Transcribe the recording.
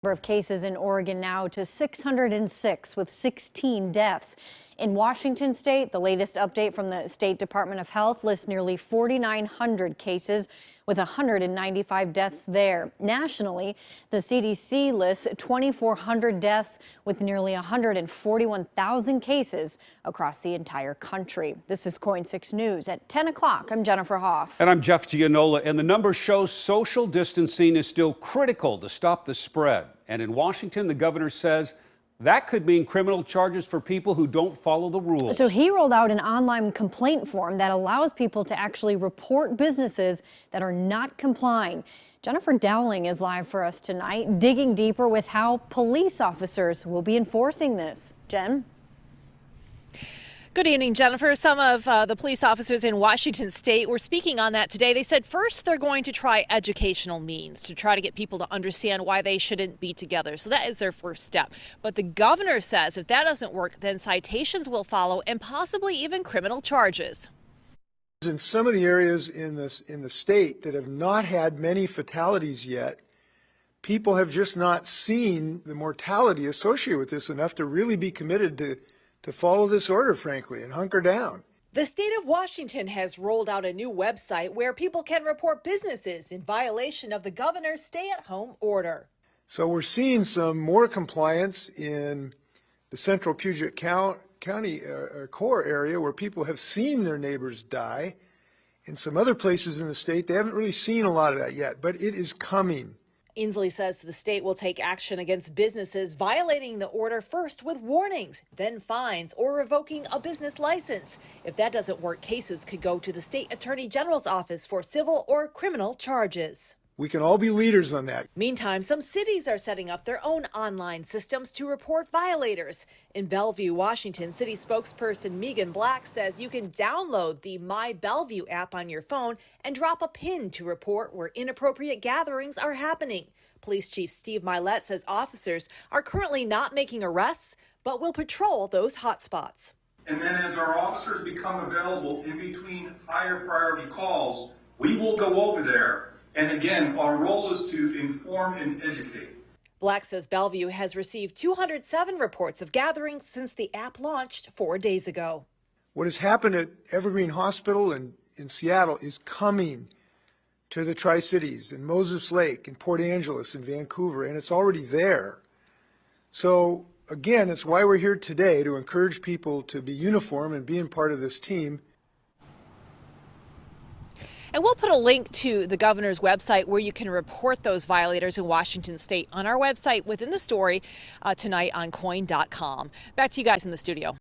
Number of cases in Oregon now to 606 with 16 deaths. In Washington state, the latest update from the State Department of Health lists nearly 4,900 cases with 195 deaths there. Nationally, the CDC lists 2,400 deaths with nearly 141,000 cases across the entire country. This is KOIN 6 News at 10 o'clock. I'm Jennifer Hoff. And I'm Jeff Gianola, and the numbers show social distancing is still critical to stop the spread. And in Washington, the governor says that could mean criminal charges for people who don't follow the rules. So he rolled out an online complaint form that allows people to actually report businesses that are not complying. Jennifer Dowling is live for us tonight, digging deeper with how police officers will be enforcing this. Jen? Good evening, Jennifer. Some of the police officers in Washington state were speaking on that today. They said first they're going to try educational means to try to get people to understand why they shouldn't be together. So that is their first step. But the governor says if that doesn't work, then citations will follow and possibly even criminal charges. In some of the areas in the state that have not had many fatalities yet, people have just not seen the mortality associated with this enough to really be committed to follow this order, frankly, and hunker down. The state of Washington has rolled out a new website where people can report businesses in violation of the governor's stay-at-home order. So we're seeing some more compliance in the central Puget County core area where people have seen their neighbors die. In some other places in the state, they haven't really seen a lot of that yet, but it is coming. Inslee says the state will take action against businesses violating the order first with warnings, then fines or revoking a business license. If that doesn't work, cases could go to the state attorney general's office for civil or criminal charges. We can all be leaders on that. Meantime, some cities are setting up their own online systems to report violators. In Bellevue, Washington, city spokesperson Megan Black says you can download the My Bellevue app on your phone and drop a pin to report where inappropriate gatherings are happening. Police Chief Steve Milet says officers are currently not making arrests, but will patrol those hotspots. And then as our officers become available in between higher priority calls, we will go over there. And again, our role is to inform and educate. Black says Bellevue has received 207 reports of gatherings since the app launched 4 days ago. What has happened at Evergreen Hospital in Seattle is coming to the Tri-Cities, in Moses Lake, in Port Angeles, in Vancouver, and it's already there. So again, it's why we're here today, to encourage people to be uniform and being part of this team. And we'll put a link to the governor's website where you can report those violators in Washington state on our website within the story tonight on KOIN.com. Back to you guys in the studio.